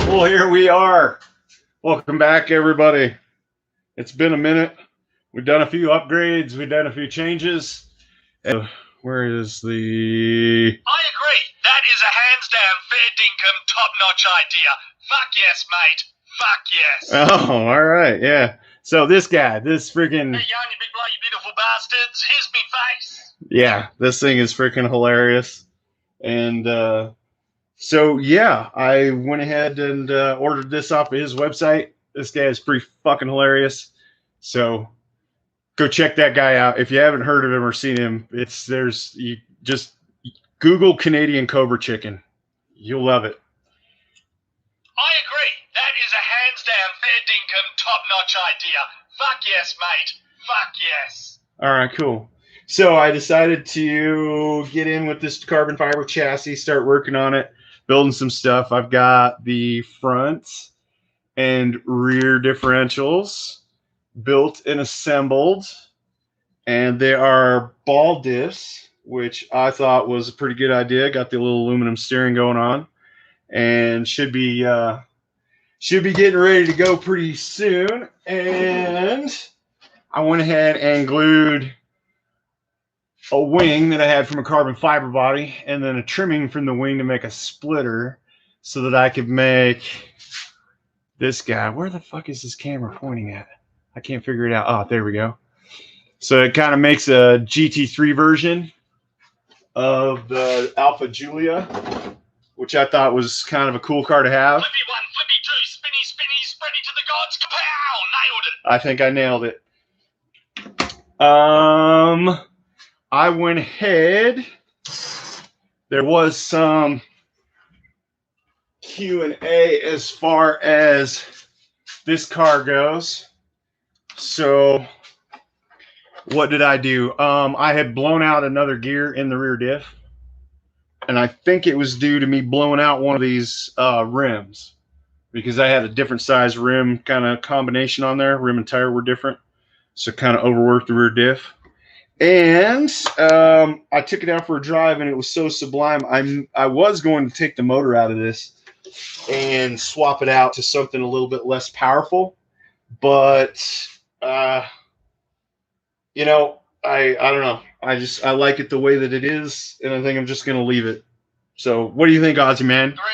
Well, here we are. Welcome back, everybody. It's been a minute. We've done a few upgrades. We've done a few changes. Where is the... I agree. That is a hands down, fair dinkum, top-notch idea. Fuck yes, mate. Fuck yes. Oh, all right, yeah. So this guy, this freaking... Hey, yarn, you big bloody beautiful bastards. Here's me face. Yeah, this thing is freaking hilarious. And so, yeah, I went ahead and ordered this off of his website. This guy is pretty fucking hilarious. So go check that guy out. If you haven't heard of him or seen him, you just Google Canadian Cobra Chicken. You'll love it. I agree. That is a hands down, fair dinkum, top-notch idea. Fuck yes, mate. Fuck yes. All right, cool. So I decided to get in with this carbon fiber chassis, start working on it, building some stuff. I've got the front and rear differentials built and assembled, and they are ball diffs, which I thought was a pretty good idea. Got the little aluminum steering going on, and should be getting ready to go pretty soon. And I went ahead and glued a wing that I had from a carbon fiber body, and then a trimming from the wing to make a splitter, so that I could make this guy. Where the fuck is this camera pointing at? I can't figure it out. Oh, there we go. So it kind of makes a GT3 version of the Alpha Giulia, which I thought was kind of a cool car to have. Flippy one, flippy two, spinny, spinny, spready to the gods. Kapow! Nailed it. I think I nailed it. I went ahead. There was some Q&A as far as this car goes. So what did I do? I had blown out another gear in the rear diff, and I think it was due to me blowing out one of these rims, because I had a different size rim kind of combination on there. Rim and tire were different, so kind of overworked the rear diff. And I took it out for a drive, and it was so sublime. I was going to take the motor out of this and swap it out to something a little bit less powerful, but you know, I don't know. I like it the way that it is, and I think I'm just gonna leave it. So what do you think, Ozzy man? 3, 2, 1,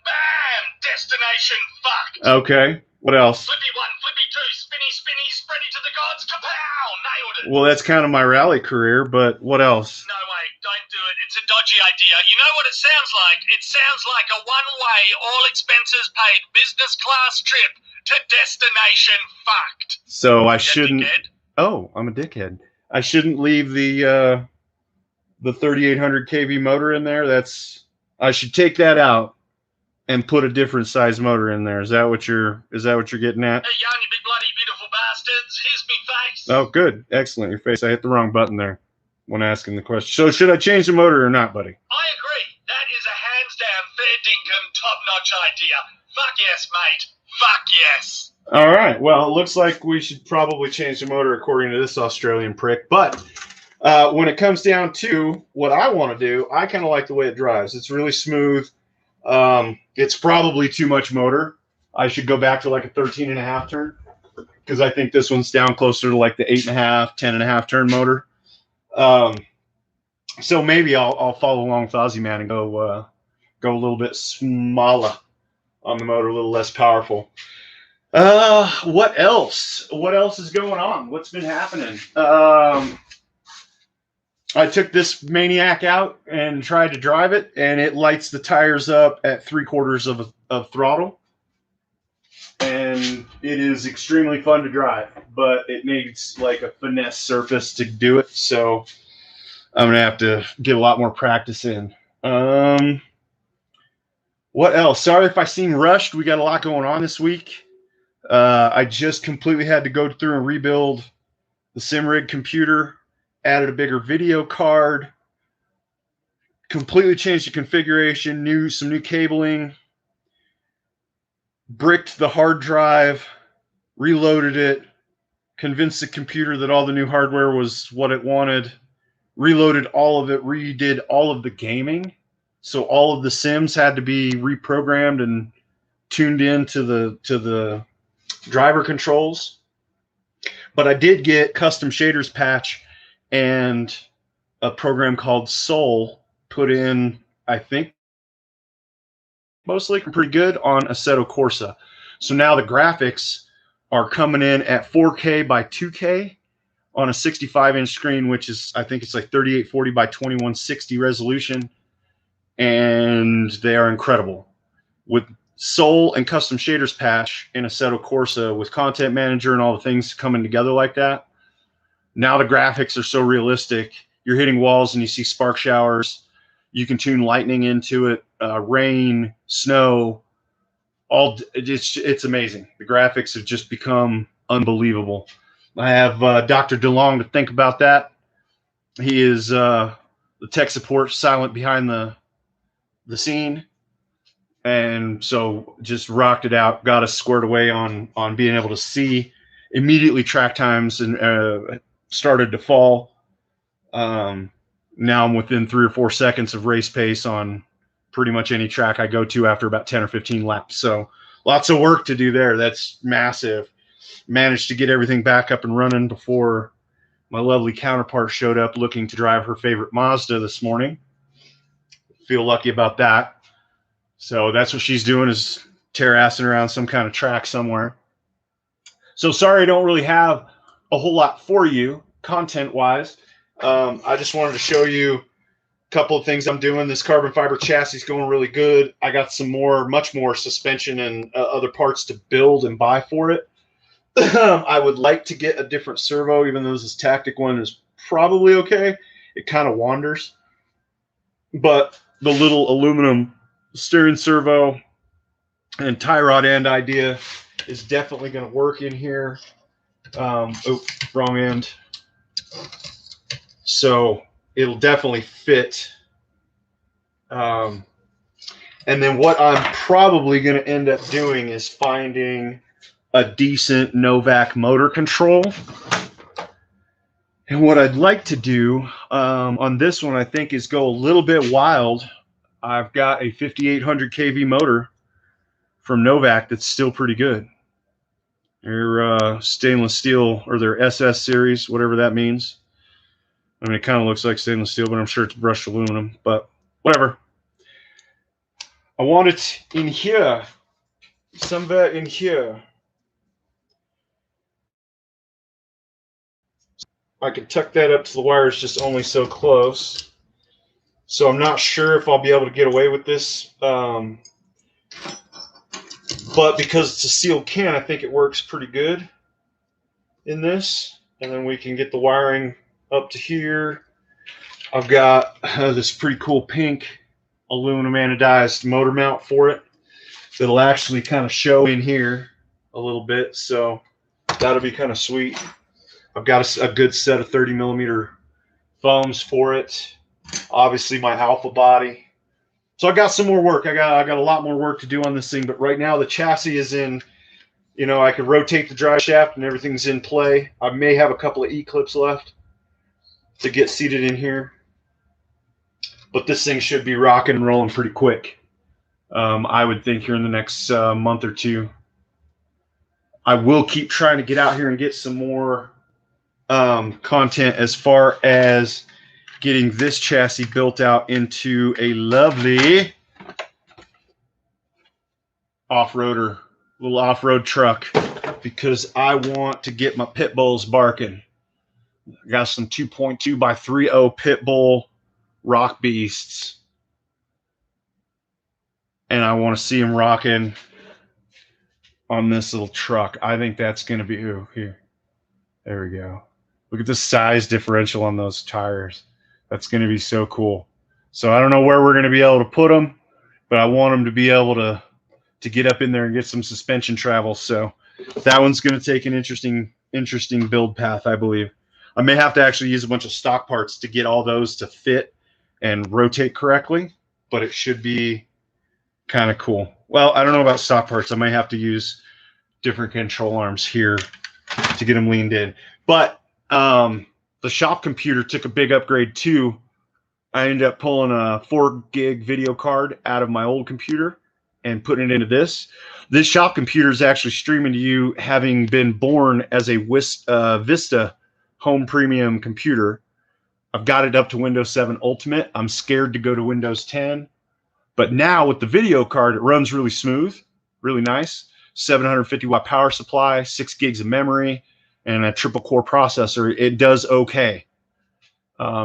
bam! Destination fucked. Okay. What else? Flippy one, flippy two, spinny, spinny, spready to the gods. Kapow! Nailed it. Well, that's kind of my rally career, but what else? No way, don't do it. It's a dodgy idea. You know what it sounds like? It sounds like a one-way, all expenses paid business class trip to destination fucked. So I shouldn't. Dickhead. Oh, I'm a dickhead. I shouldn't leave the 3800 kV motor in there. I should take that out and put a different size motor in there. Is that what you're getting at? Hey, yarn, you big bloody beautiful bastards. Here's me face. Oh, good. Excellent. Your face. I hit the wrong button there when asking the question. So should I change the motor or not, buddy? I agree. That is a hands down, fair dinkum, top-notch idea. Fuck yes, mate. Fuck yes. All right. Well, it looks like we should probably change the motor according to this Australian prick. But when it comes down to what I want to do, I kind of like the way it drives. It's really smooth. It's probably too much motor. I should go back to like a 13.5 turn, because I think this one's down closer to like the 8.5, 10.5 turn motor. So maybe I'll follow along with Ozzy Man and go a little bit smaller on the motor, a little less powerful. What else? What else is going on? What's been happening? I took this maniac out and tried to drive it, and it lights the tires up at 3/4 of throttle. And it is extremely fun to drive, but it needs like a finesse surface to do it. So I'm going to have to get a lot more practice in. What else? Sorry if I seem rushed. We got a lot going on this week. I just completely had to go through and rebuild the SimRig computer, added a bigger video card, completely changed the configuration, some new cabling, bricked the hard drive, reloaded it, convinced the computer that all the new hardware was what it wanted, reloaded all of it, redid all of the gaming. So all of the sims had to be reprogrammed and tuned in to the driver controls. But I did get custom shaders patch and a program called Soul put in, I think, mostly pretty good on Assetto Corsa. So now the graphics are coming in at 4K by 2K on a 65-inch screen, which is, I think it's like 3840 by 2160 resolution, and they are incredible. With Soul and custom shaders patch in Assetto Corsa with content manager and all the things coming together like that, now the graphics are so realistic. You're hitting walls and you see spark showers. You can tune lightning into it, rain, snow. It's amazing. The graphics have just become unbelievable. I have Dr. DeLong to think about that. He is the tech support silent behind the scene. And so just rocked it out, got us squared away on being able to see immediately track times, and started to fall. Now I'm within 3 or 4 seconds of race pace on pretty much any track I go to after about 10 or 15 laps. So lots of work to do there. That's massive. Managed to get everything back up and running before my lovely counterpart showed up looking to drive her favorite Mazda this morning. Feel lucky about that. So that's what she's doing, is tear-assing around some kind of track somewhere. So sorry I don't really have a whole lot for you content-wise. I just wanted to show you a couple of things I'm doing. This carbon fiber chassis is going really good. I got some much more suspension and other parts to build and buy for it. I would like to get a different servo, even though this tactic one is probably okay. It kind of wanders. But the little aluminum steering servo and tie rod end idea is definitely going to work in here. Oh, wrong end. So it'll definitely fit. And then what I'm probably going to end up doing is finding a decent Novak motor control. And what I'd like to do on this one, I think, is go a little bit wild. I've got a 5800 kV motor from Novak that's still pretty good. Their stainless steel, or their SS series, whatever that means. I mean, it kind of looks like stainless steel, but I'm sure it's brushed aluminum, but whatever. I want it in here, somewhere in here. I can tuck that up to the wires just only so close. So I'm not sure if I'll be able to get away with this. But because it's a sealed can, I think it works pretty good in this. And then we can get the wiring up to here. I've got this pretty cool pink aluminum anodized motor mount for it that'll actually kind of show in here a little bit. So that'll be kind of sweet. I've got a good set of 30 millimeter foams for it. Obviously my alpha body. So I got some more work. I got a lot more work to do on this thing, but right now the chassis is in, you know, I could rotate the drive shaft and everything's in play. I may have a couple of E-clips left to get seated in here, but this thing should be rocking and rolling pretty quick. I would think here in the next month or two. I will keep trying to get out here and get some more content as far as getting this chassis built out into a lovely off-roader, little off-road truck, because I want to get my pit bulls barking. I got some 2.2 by 3.0 pit bull rock beasts, and I want to see them rocking on this little truck. I think that's going to be, ooh, here. There we go. Look at the size differential on those tires. That's going to be so cool. So I don't know where we're going to be able to put them, but I want them to be able to get up in there and get some suspension travel. So that one's going to take an interesting build path, I believe. I may have to actually use a bunch of stock parts to get all those to fit and rotate correctly, but it should be kind of cool. Well, I don't know about stock parts. I may have to use different control arms here to get them leaned in. But the shop computer took a big upgrade too I ended up pulling a 4 gig video card out of my old computer and putting it into this. This shop computer is actually streaming to you, having been born as a Vista Home Premium computer. I've got it up to Windows 7 Ultimate. I'm scared to go to Windows 10. But now with the video card, it runs really smooth, really nice. 750 watt power supply, 6 gigs of memory, and a triple core processor. It does okay.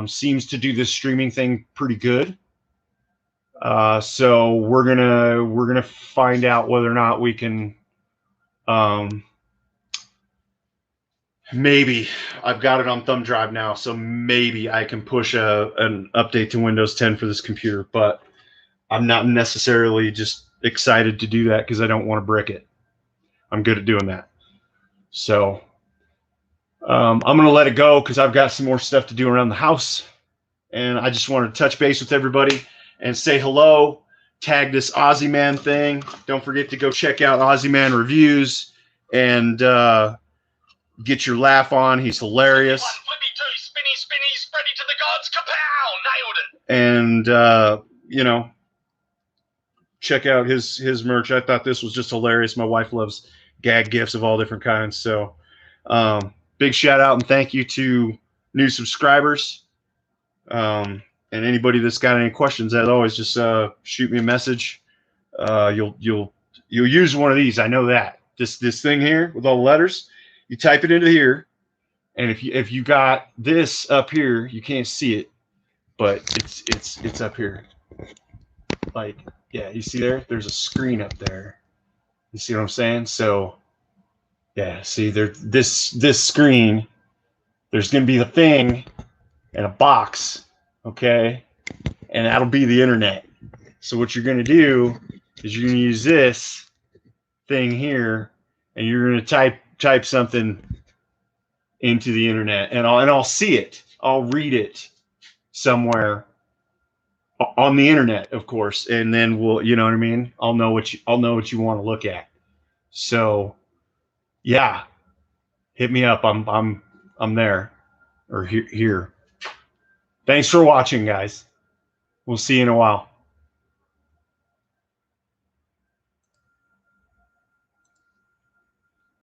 Seems to do this streaming thing pretty good. So we're gonna find out whether or not we can. Maybe I've got it on thumb drive now, so maybe I can push an update to Windows 10 for this computer. But I'm not necessarily just excited to do that because I don't want to brick it. I'm good at doing that. So I'm going to let it go because I've got some more stuff to do around the house. And I just wanted to touch base with everybody and say hello, tag this Aussie Man thing. Don't forget to go check out Aussie Man reviews and get your laugh on. He's hilarious. Flippy two, spinny, spinny, spready to the gods, kapow! Nailed And, you know, check out his merch. I thought this was just hilarious. My wife loves gag gifts of all different kinds. So big shout out and thank you to new subscribers. And anybody that's got any questions, as always, just shoot me a message. You'll use one of these. I know that. This thing here with all the letters, you type it into here, and if you got this up here, you can't see it, but it's up here. Like, yeah, you see there? There's a screen up there. You see what I'm saying? So, yeah, see there. This screen, there's gonna be the thing and a box, okay, and that'll be the internet. So what you're gonna do is you're gonna use this thing here, and you're gonna type something into the internet, and I'll see it. I'll read it somewhere on the internet, of course, and then we'll, you know what I mean? I'll know what you want to look at. So, yeah, hit me up. I'm there or here. Thanks for watching, guys. We'll see you in a while.